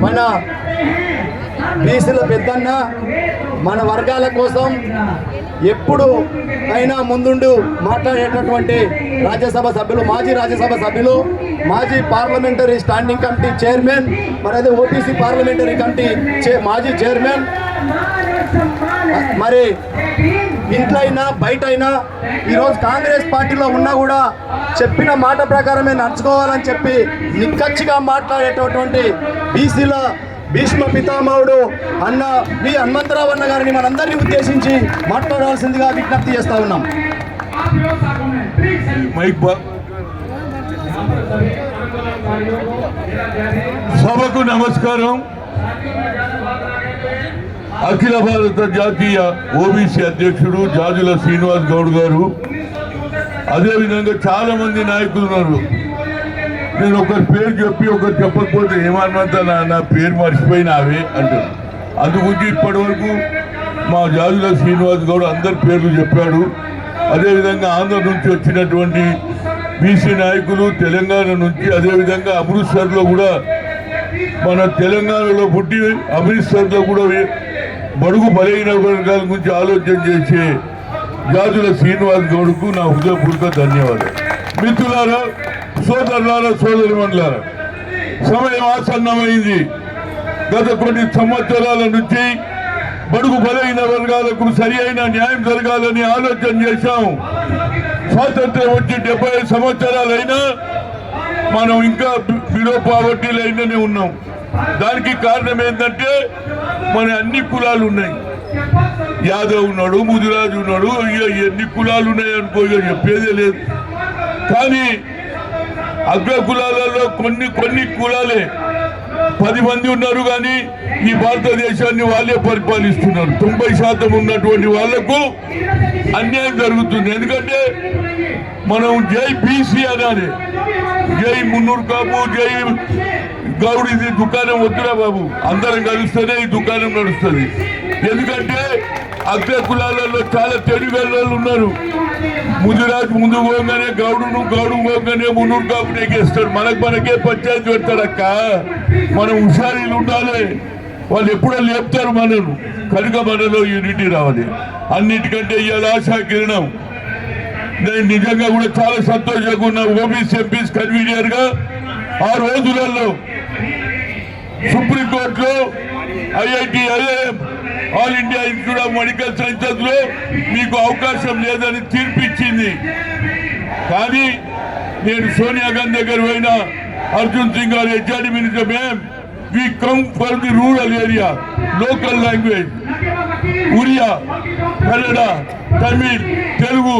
మన బీసీల పెద్దన్న మన వర్గాల కోసం ఎప్పుడు అయినా ముందుండు మాట్లాడేటటువంటి రాజ్యసభ సభ్యులు, మాజీ రాజ్యసభ సభ్యులు, మాజీ పార్లమెంటరీ స్టాండింగ్ కమిటీ చైర్మన్, మరి అదే ఓబీసీ పార్లమెంటరీ కమిటీ మాజీ చైర్మన్, మరి ఇంట్లో అయినా బయట అయినా ఈరోజు కాంగ్రెస్ పార్టీలో ఉన్నా కూడా చెప్పిన మాట ప్రకారమే నడుచుకోవాలని చెప్పి నిక్కచ్చిగా మాట్లాడేటటువంటి బీసీల భీష్మ పితామహుడు అన్న వి హనుమంతరావు అన్న గారిని మనందరినీ ఉద్దేశించి మాట్లాడాల్సిందిగా విజ్ఞప్తి చేస్తా ఉన్నాం. సభకు నమస్కారం. అఖిల భారత జాతీయ ఓబీసీ అధ్యక్షుడు జాజుల శ్రీనివాస్ గౌడ్ గారు, అదేవిధంగా చాలా మంది నాయకులు ఉన్నారు. నేను ఒకరి పేరు చెప్పి ఒకరు చెప్పకపోతే ఏమన్నంత నా పేరు మర్చిపోయినావే అంటారు. అందుగురించి ఇప్పటి వరకు మా జాజుల శ్రీనివాస్ గౌడ్ అందరి పేర్లు చెప్పాడు. అదేవిధంగా ఆంధ్ర నుంచి వచ్చినటువంటి బీసీ నాయకులు, తెలంగాణ నుంచి, అదేవిధంగా అమృత్సర్లో కూడా మన తెలంగాణలో పుట్టి అమృత్సర్లో కూడా బడుగు బలహీన వర్గాల గురించి ఆలోచన చేసే జాజుల శ్రీనివాస్ గౌడ్కు నా హృదయపూర్వక ధన్యవాదాలు. మిత్రులారా, సోదరులారా, సోదరిమణులారా, సమయం ఆసన్నమైంది. గత కొన్ని సంవత్సరాల నుంచి బడుగు బలహీన వర్గాలకు సరి అయిన న్యాయం జరగాలని ఆలోచన చేశాం. స్వాతంత్రం వచ్చి 70 సంవత్సరాలైనా మనం ఇంకా బిలో పావర్టీ లైన్లోనే ఉన్నాం. దానికి కారణం ఏంటంటే మన అన్ని కులాలు ఉన్నాయి. యాదవ్ ఉన్నాడు, ముదిరాజు ఉన్నాడు, ఇక ఎన్ని కులాలు ఉన్నాయి అనుకో, ఇక చెప్పేదే లేదు. కానీ అగ్ర కులాలలో కొన్ని కులాలే 10 మంది ఉన్నారు. కానీ ఈ భారతదేశాన్ని వాళ్ళే పరిపాలిస్తున్నారు. 90% ఉన్నటువంటి వాళ్లకు అన్యాయం జరుగుతుంది. ఎందుకంటే మనం జై బీసీ అనాలి, జై మున్నూరు కాపు, జై గౌడ్. ఇది దుకాణం వద్దురా బాబు, అందరం కలిస్తేనే ఈ దుకాణం నడుస్తుంది. ఎందుకంటే అగ్ర కులాలలో చాలా తెలివిగల ఉన్నారు. ముదిరాజు ముందు పోగానే గౌడు పోగానే మున్నూరు కాపు నెగేస్తాడు. మనకే పంచాయతీ పెడతాడు. అక్క మనం హుషారీలు ఉండాలి. వాళ్ళు ఎప్పుడో లేపుతారు మనను. కనుక మనలో యూనిటీ రావాలి. అన్నిటికంటే ఇవాళ ఆశా కిరణం. నేను నిజంగా కూడా చాలా సంతోషంగా ఉన్నా. ఓబీసీ ఎంపీస్ కన్వీనర్ గా ఆ రోజులలో సుప్రీంకోర్టులో IIT, IIM, all India institute of medical sciences లో మీకు అవకాశం లేదని తీర్పిచ్చింది. కానీ నేను సోనియా గాంధీ దగ్గర పోయినా, అర్జున్ సింగ్ గారు HRD minister, we come for the rural area, local language, Uriya, Kannada, Tamil, Telugu,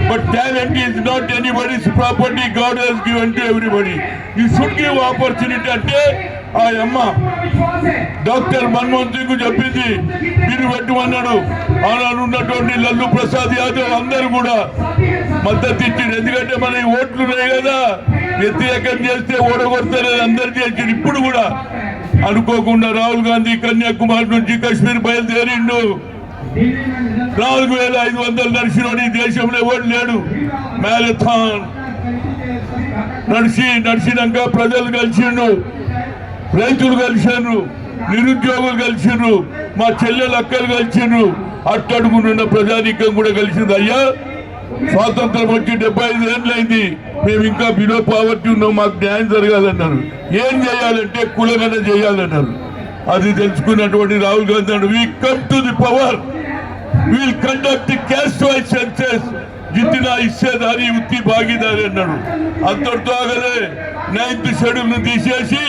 but talent is not anybody's property. God has given to everybody. You should give opportunity. అంటే ఆ అమ్మ డాక్టర్ మన్మోహన్ సింగ్ చెప్పింది, మీరు పెట్టమన్నాడు. ఆనాడు ఉన్నటువంటి లల్లు ప్రసాద్ యాదవ్ అందరూ కూడా మద్దతు ఇచ్చింది. ఎందుకంటే మన ఓట్లు ఉన్నాయి కదా, వ్యతిరేకం చేస్తే ఓడగొడతారని అందరు చేసింది. ఇప్పుడు కూడా అనుకోకుండా రాహుల్ గాంధీ కన్యాకుమారి నుంచి కాశ్మీర్ బయలుదేరిండు. 4500 నడిచినోడు ఈ దేశంలో ఎవరు లేడు. మ్యారథాన్ నడిచినాక ప్రజలు కలిసిండు, రైతులు కలిసిండ్రు, నిరుద్యోగులు కలిసిండ్రు, మా చెల్లెలు అక్కలు కలిసిండ్రు, అట్టడుగునున్న ప్రజానీకం కూడా కలిసింది. అయ్యా, స్వాతంత్రం వచ్చి 75 ఏళ్ళైంది, మేము ఇంకా బిలో పావర్టీ ఉన్నాం, మాకు న్యాయం జరగాలన్నారు. ఏం చేయాలంటే కులగన చేయాలన్నారు. అది తెలుసుకున్నటువంటి రాహుల్ గాంధీ అన్నాడు, we come to the power, will conduct the caste wise census, జిత్తినా ఇచ్చేదారి ఉత్తి భాగీదారి అన్నాడు. అంతటితో ఆగలే, 9th షెడ్యూల్ ను తీసేసి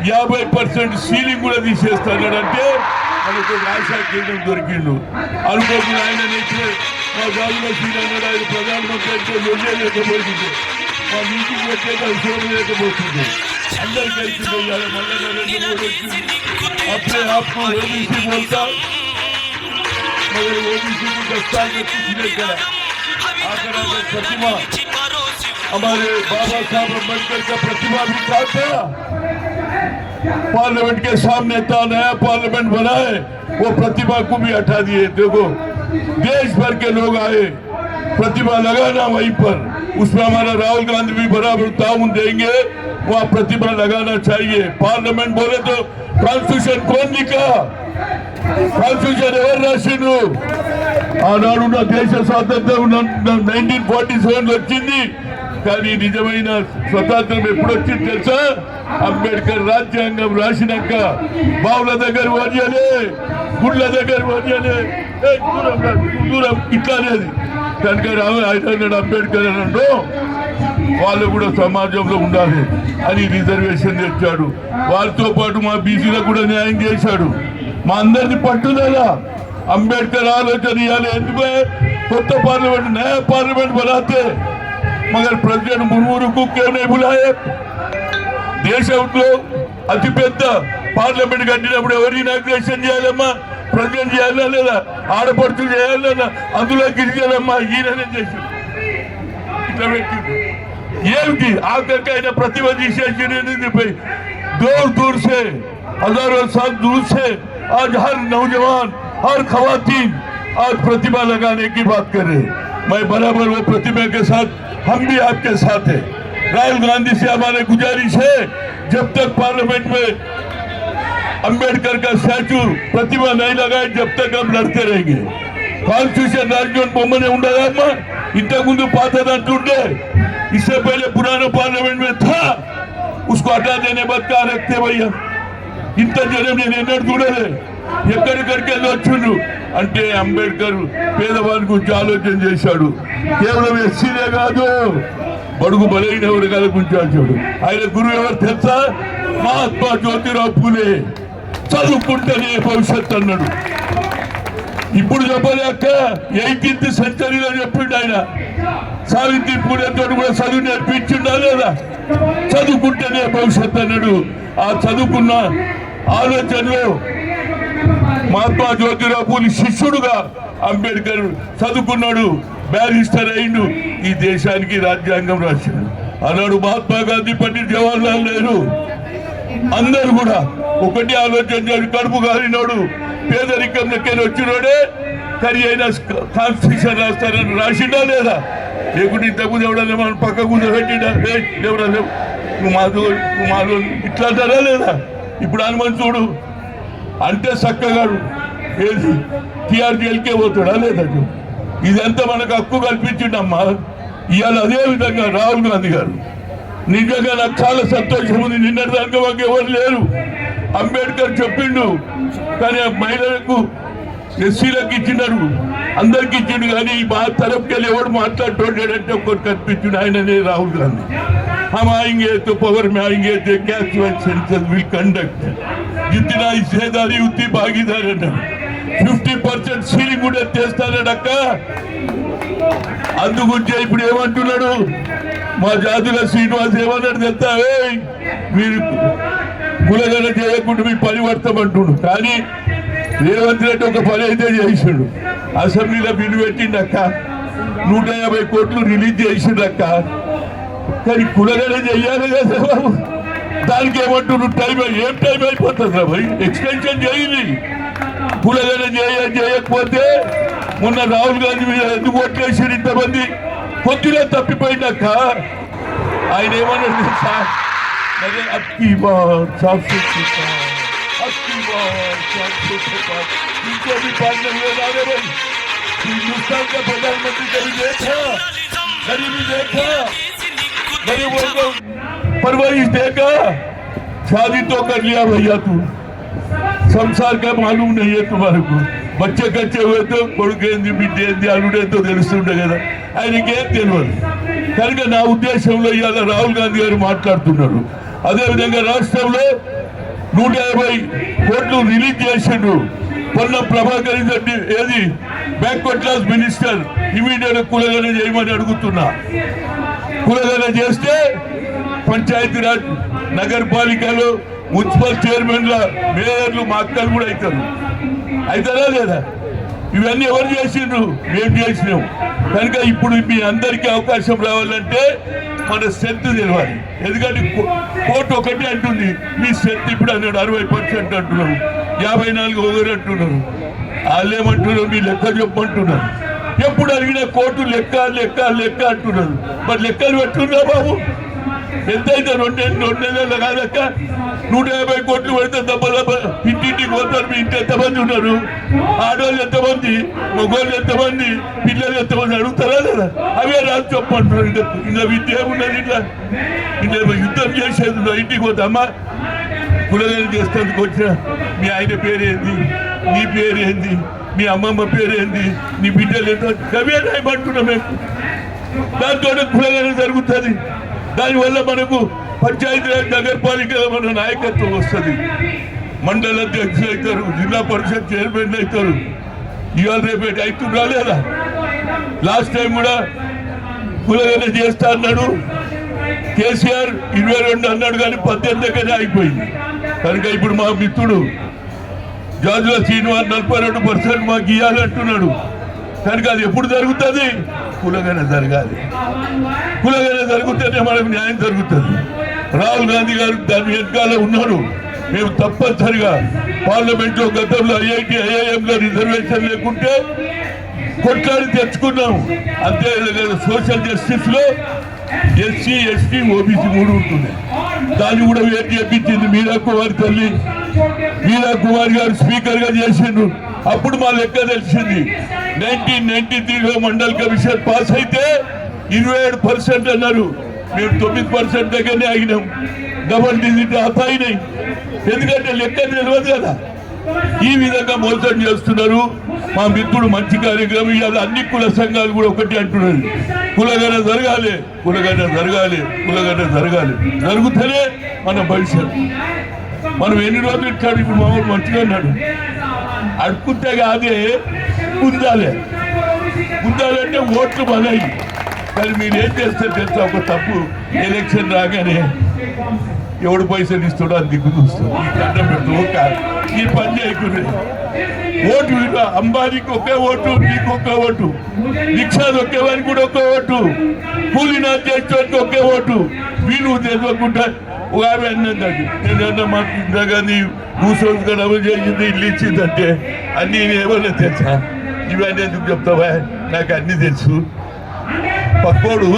50% సీలింగ్ కూడా తీసేస్తానంటే మనకు ఆశా కేంద్రం దొరికిండు. అనుకోకుండా ఆయన నేర్చే మా జాబులో సీల్ అన్నాడు. ఆయన ప్రధానమంత్రి అయితే లేకపోతుంది, మా మీటింగ్ పెట్టే విషయం లేకపోతుంది. అందరు కలిసి పోయాలి. మళ్ళీ నరేంద్ర మోడీ వచ్చింది. అప్పుడే आपको ओबीसी बोलता, मगर ओबीसी को दस्तार में कुछ नहीं करा. आकर प्रतिमा हमारे बाबा साहब अम्बेडकर का प्रतिमा भी था. पार्लियामेंट के सामने था, नया पार्लियामेंट बनाए, वो प्रतिमा को भी हटा दिए. देखो, देश भर के लोग आए, प्रतिमा लगाना वहीं पर. उसमें हमारा राहुल गांधी भी बराबर ताउन देंगे। वहाँ प्रतिभा लगाना चाहिए। पार्लियामेंट बोले तो कॉन्स्टिट्यूशन कौन लिखा? कॉन्स्टिट्यूशन ఎవరు రాసిండ్రు? ఆనాడు నా దేశ స్వాతంత్రం 1947 వచ్చింది, కానీ నిజమైన స్వతంత్రం ఎప్పుడు వచ్చింది తెలుసా? అంబేద్కర్ రాజ్యాంగం రాసినాక బావుల దగ్గర వదిలే, గుళ్ళ దగ్గర వదిలే, దూరం ఇట్లా అనేది. కనుక ఆయన అంబేద్కర్ అన్నాడు వాళ్ళు కూడా సమాజంలో ఉండాలి అని రిజర్వేషన్ తెచ్చాడు. వాళ్ళతో పాటు మా బీసీలకు కూడా న్యాయం చేశాడు. మా అందరిని పట్టుదల అంబేద్కర్ ఆలోచన ఇవ్వాలి. ఎందుకంటే కొత్త పార్లమెంట్ नया पार्लियामेंट बनाते मगर प्रेसिडेंट मुर्मू को क्यों नहीं बुलाए? దేశంలో అతిపెద్ద పార్లమెంట్ కట్టినప్పుడు ఎవరు ఇనాగ్రేషన్ చేయాలమ్మా? ప్రెసిడెంట్ చేయాలా లేదా? ఆడపడుచులు చేయాలన్నా? అందులో గిరిజనమ్మా ఈయననే చేసి ఇట్లా పెట్టింది. ఏమిటి ఆఖరికి ఆయన ప్రతిభ తీసేసి दूर दूर से हजारों साल दूर से आज हर नौजवान हर खवातीन आज प्रतिभा लगाने की बात कर रहे हैं। मैं बराबर वो प्रतिभा के साथ हम भी आपके साथ हैं। राहुल गांधी से हमारे गुजारिश है, जब तक पार्लियामेंट में अंबेडकर का स्टैचू प्रतिभा नहीं लगाए जब तक हम लड़ते रहेंगे। कॉन्स्टिट्यूशन राजभवन बोमने ఉండదమ్మా, ఇంతకు ముందు పాతదంటుండే, इससे पहले पुराना पार्लियामेंट में था, उसको हटा देने बाद क्या रखते भैया? ఇంత జనం నేను ఎన్నడూ చూడలే. ఎక్కడికడికి వెళ్ళొచ్చుండు అంటే అంబేద్కర్ పేదవాని గురించి ఆలోచన చేశాడు. కేవలం ఎస్సీలే కాదు, బడుగు బలైన వర్గాల గురించి ఆలోచించాడు. ఆయన గురువు ఎవరు తెలుసా? మహాత్మా జ్యోతిరావు పూలే. చదువుకుంటేనే భవిష్యత్ అన్నాడు. ఇప్పుడు చెప్పలేక 18th సెంచరీలో చెప్పిండు ఆయన. సావిత్రి పూలేతో కూడా చదువు నేర్పించిండా లేదా? చదువుకుంటేనే భవిష్యత్ అన్నాడు. ఆ చదువుకున్న ఆలోచనలో మహాత్మా జ్యోతిరావు పూలి శిష్యుడుగా అంబేద్కర్ చదువుకున్నాడు, బ్యారిస్టర్ అయిండు, ఈ దేశానికి రాజ్యాంగం రాశాడు. అన్నాడు మహాత్మా గాంధీ, పండిట్ జవహర్లాల్ నెహ్రూ అందరూ కూడా ఒకటి ఆలోచన చేసి కడుపు కాలినోడు పేదరికంలోకి వచ్చినోడే కానీ అయినా కాన్స్టిట్యూషన్ రాస్తారని రాసిండా లేదా? లేకుంటే ఇంతకుముందు ఎవడన్నా మనం పక్క కూర్చోబెట్టిండా? ఎవరా లేవు, నువ్వు మాలో ఇట్లా అంటారా లేదా? ఇప్పుడు హనుమంత్ చూడు అంటే చక్కగాడు ఏది టీఆర్ జైలుకే పోతాడా లేదా? ఇదంతా మనకు హక్కు కల్పించిండమ్మా. ఇవాళ అదే విధంగా రాహుల్ గాంధీ గారు నిజంగా నాకు చాలా సంతోషం ఉంది. నిన్నటిదాకా మాకు ఎవరు లేరు. అంబేద్కర్ చెప్పిండు కానీ మహిళలకు ఎస్సీలకు ఇచ్చినారు, అందరికి ఇచ్చిండు, కానీ మా తరపుకెళ్ళి ఎవరు మాట్లాడుతుంటాడంటే ఒకటి కనిపించిండు, ఆయననే రాహుల్ గాంధీ. हम आएंगे तो पावर में आएंगे तो कैजुअल सेंसस विल कंडक्ट, जितना हिस्सेदारी उतनी भागीदारी 50% సీలింగ్ కూడా తెస్తానడక్క. అందుగురించి ఇప్పుడు ఏమంటున్నాడు మా జాతుల శ్రీనివాస్ ఏమన్నాడు తెలుసా? మీరు కులగన చేయకుండా మీ పరివర్తం అంటుడు. కానీ రేవంత్ రెడ్డి ఒక పని అయితే చేసిండు. అసెంబ్లీలో బిల్లు పెట్టిండక్క, 150 కోట్లు రిలీజ్ చేసిండక్క. కానీ కులగన చెయ్యాలి కదా బాబు. దానికి ఏమంటున్నాడు? టైం ఏం టైం అయిపోతుంది భయ్, ఎక్స్టెన్షన్ చేయాలి. కులగన చేయకపోతే మొన్న రాహుల్ గాంధీ మీద ఎందుకు ఓట్లేసారు ఇంతమంది? పొద్దునే తప్పిపోయిందక్క. ఆయన ఏమన్నాడు సార్, అబ్కి బాత్ సాఫ్ సుథరా, అబ్కి బాత్ సాఫ్ సుథరా, इनको भी पालने में लाने भाई। हिंदुस्तान का प्रधानमंत्री कभी देखा? गरीबी देखा? गरीबों को परवरिश देखा? शादी तो कर लिया भैया, तू संसार का मालूम नहीं है तुम्हारे को. बच्चे कच्चे हुए तो కొడుకేంది బిడ్డేంది అల్లుడేందో తెలుస్తుండే కదా, ఆయనకేం తెలియదు. కనుక నా ఉద్దేశంలో ఇవాళ రాహుల్ గాంధీ గారు మాట్లాడుతున్నారు. అదేవిధంగా రాష్ట్రంలో 150 కోట్లు రిలీజ్ చేసిండు. పొన్నం ప్రభాకర్ రెడ్డి ఏది బ్యాక్వర్డ్ క్లాస్ మినిస్టర్ ఇమీడియట్ కులగన చేయమని అడుగుతున్నా. కులగన చేస్తే పంచాయతీరాజ్ నగరపాలికలో మున్సిపల్ చైర్మన్ల మేయర్లు మా అక్కలు కూడా అవుతారు. అవుతారా లేదా? ఇవన్నీ ఎవరు చేసిండ్రు? మేము చేసినాం. కనుక ఇప్పుడు మీ అందరికీ అవకాశం రావాలంటే మన స్ట్రెంత్ తెలియాలి. ఎందుకంటే కోర్టు ఒకటి అంటుంది మీ స్ట్రెంత్ ఇప్పుడు అన్నాడు 60% అంటున్నారు, 54 ఒకరు అంటున్నారు. వాళ్ళు ఏమంటున్నారు? మీ లెక్క చెప్పమంటున్నారు. ఎప్పుడు అడిగినా కోర్టు లెక్క లెక్క లెక్క అంటున్నారు. మరి లెక్కలు పెట్టున్నా బాబు? ఎంతైతే 2 నెలలు కాదక్క 150 కోట్లు పెడితే దెబ్బ ఇంటింటికి పోతారు. మీ ఇంటి ఎంతమంది ఉన్నారు? ఆడవాళ్ళు ఎంతమంది, మగవాళ్ళు ఎంతమంది, పిల్లలు ఎంతమంది అడుగుతారా లేదా? అవే రాదు చెప్పంటున్నారు. ఇంకా విద్య ఏమున్నది? ఇట్లా యుద్ధం చేసేది ఇంటికి పోతామా? కులగని చేసేందుకు వచ్చిన మీ ఆయన పేరేంది, నీ పేరేంది, మీ అమ్మమ్మ పేరేంది, నీ బిడ్డలు ఎంత అవే రాయమంటున్నాం మేము. దాంతో కులగని జరుగుతుంది. దానివల్ల మనకు పంచాయతీరాజ్ నగరపాలికలో మన నాయకత్వం వస్తుంది. మండల అధ్యక్షులు అవుతారు, జిల్లా పరిషత్ చైర్మన్ అవుతారు. ఇవాళ రేపు అవుతుందా లేదా? లాస్ట్ టైం కూడా కులగన చేస్తా అన్నాడు కేసీఆర్, 22 అన్నాడు కానీ 18 దగ్గరే అయిపోయింది. కనుక ఇప్పుడు మా మిత్రుడు జాజుల శ్రీనివాస్ 42% మాకు ఇవ్వాలంటున్నాడు. కనుక అది ఎప్పుడు జరుగుతుంది? కులగన జరగాలి. కులగన జరిగితేనే మనకు న్యాయం జరుగుతుంది. రాహుల్ గాంధీ గారు దాని వెనకాల ఉన్నారు. మేము తప్పనిసరిగా పార్లమెంట్లో గతంలో ఐఐటి ఐఐఎంలో రిజర్వేషన్ లేకుంటే కొట్లాడి తెచ్చుకున్నాం. అంతే సోషల్ జస్టిస్ లో ఎస్సీ ఎస్టీ ఓబీసీ 3 ఉంటుంది. దాన్ని కూడా వేరు చేపించింది మీరా కుమార్ తల్లి. మీరా కుమార్ గారు స్పీకర్ గా చేసిండ్రు. అప్పుడు మా లెక్క తెలిసింది. 1993లో మండల్ కమిషన్ పాస్ అయితే 27% అన్నారు. మేము 9% దగ్గరనే ఆగినాం. Double digit ఆపాయినాయి. ఎందుకంటే లెక్క తెలియదు కదా. ఈ విధంగా మోసం చేస్తున్నారు. మా మిత్రుడు మంచి కార్యక్రమం ఇవాళ అన్ని కుల సంఘాలు కూడా ఒకటి అంటున్నారు, కులగన జరగాలి, కులగన జరగాలి, కులగన జరగాలి. జరుగుతూనే మన భవిష్యత్తు. మనం ఎన్ని రోజులు ఇచ్చాడు? ఇప్పుడు మామూలు మంచిగా ఉన్నాడు. అడుక్కుంటే కాదే గుంజాలి. గుంజాలంటే ఓట్లు మనయి. కానీ మీరు ఏం చేస్తే తెలుసా? ఒక తప్పు ఎలక్షన్ రాగానే ఎవడు పైసలు ఇస్తాడో అది దిక్కు చూస్తాడు. ఈ దండం పెడుతూ ఈ పని చేయకుండా ఓటు విలువ. అంబానీకి ఒకే ఓటు, నీకు ఒకే ఓటు, రిక్షా ఒకేవారికి కూడా ఒకే ఓటు, కూలీ నా చేసేవారికి ఒకే ఓటు. వీళ్ళు తెలియకుండా ఒక ఆమె అన్నది, నేనన్నా మాకు ఇందిరాగాంధీ భూసంస్కరణ అమలు చేసింది, ఇల్లు ఇచ్చిందంటే అన్నీ ఏమన్నా తెలుసా? ఇవన్నీ ఎందుకు చెప్తావా? నాకు అన్నీ తెలుసు. పక్కోడు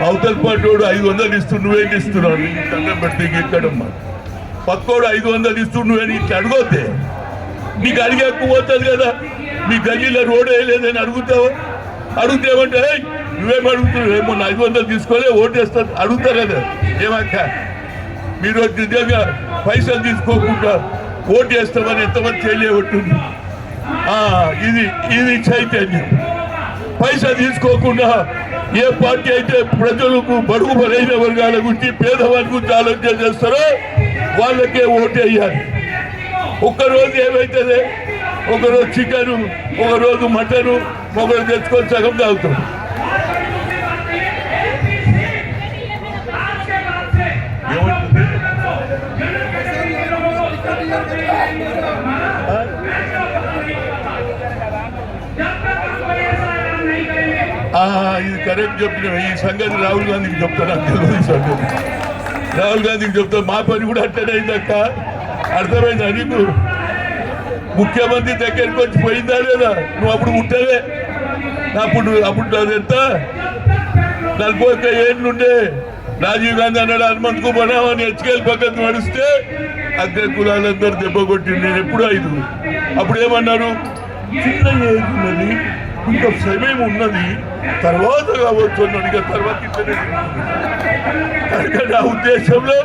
అవతల పాటోడు 500 ఇస్తూ నువ్వేం ఇస్తున్నావు? దండం పెడితే ఎక్కడమ్మా? పక్కోడు 500 ఇస్తూ నువ్వేని ఇట్లా అడగొద్దే. నీకు అడిగేక్కువ పోతుంది కదా. మీ గల్లీలో రోడ్ వేయలేదని అడుగుతావా? అడుగుతామంటే నువ్వేం అడుగుతున్నావు? ఏమో 500 తీసుకోలే ఓటేస్తాను అడుగుతారు కదా. ఏమక్క మీరు నిజంగా పైసలు తీసుకోకుండా ఓటు వేస్తామని ఎంతమంది చేయలేబట్టుంది? ఇది చైతన్యం. పైసలు తీసుకోకుండా ఏ పార్టీ అయితే ప్రజలకు బడుగు బలైన వర్గాల గురించి పేదవారి గురించి ఆలోచన చేస్తారో వాళ్ళకే ఓటు వేయాలి. ఒక్కరోజు ఏమవుతుంది? ఒకరోజు చికెను, ఒకరోజు మటను, ఒకరు తెచ్చుకొని సగం తాగుతాం. ఏమంటుంది? ఇది కరెక్ట్ చెప్పిన. ఈ సంగతి రాహుల్ గాంధీకి చెప్తాను. నాకు తెలియదు ఈ సంగతి. రాహుల్ గాంధీకి చెప్తాను. మా పని కూడా అట్టనే అయిందక్క. అర్థమైందా నీకు? ముఖ్యమంత్రి దగ్గరికి వచ్చి పోయిందా లేదా? నువ్వు అప్పుడు ముట్టలే. అప్పుడు ఎంత 41 ఏళ్ళుండే రాజీవ్ గాంధీ అన్నాడు హనుమంత్ కు బనామని హెచ్కేల్ పక్కన నడిస్తే అగ్ర కులాలందరూ దెబ్బ కొట్టింది. నేను ఎప్పుడు 5. అప్పుడు ఏమన్నారు? చిన్న ఏజ్ ఉన్నది, ఇంకా సమయం ఉన్నది, తర్వాత కావచ్చు అన్నాడు. ఇక తర్వాత కనుక నా ఉద్దేశంలో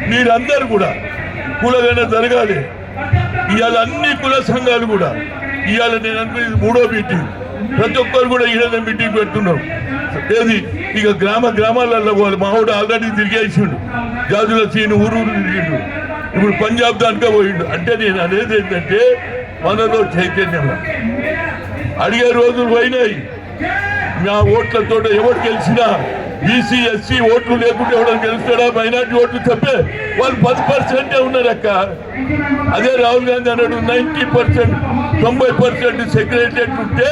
మీరందరూ కూడా కులగన జరగాలి. ఇవాళ అన్ని కుల సంఘాలు కూడా ఇవాళ నేను అనుకుని 3వ మీటింగ్. ప్రతి ఒక్కరు కూడా ఈరోజు మీటింగ్ పెడుతున్నాం. ఏది ఇక గ్రామాలలో పోవాలి. మావాడు ఆల్రెడీ తిరిగేసిండు. జాజుల సీను ఊరు తిరిగిండు. ఇప్పుడు పంజాబ్ దానికే పోయిండు. అంటే నేను అనేది ఏంటంటే మనలో చైతన్యం. అడిగే రోజులు పోయినాయి. నా ఓట్లతో ఎవరు గెలిచినా బీసీ ఎస్సీ ఓట్లు లేకుంటే ఎవరైనా గెలుస్తాడా? మైనార్టీ ఓట్లు తప్పే వాళ్ళు 10% ఉన్నారక్క. అదే రాహుల్ గాంధీ అన్నాడు 90%, 90% సెక్రటరియట్ ఉంటే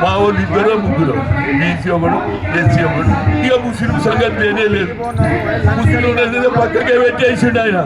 మా వాళ్ళు 2-3 బీసీ ఒకడు, ఎస్సీ ఒకడు. ఇక ముస్లిం సంగతి లేనే లేదు. ముస్లిం పక్కకే పెట్టేసిండు ఆయన.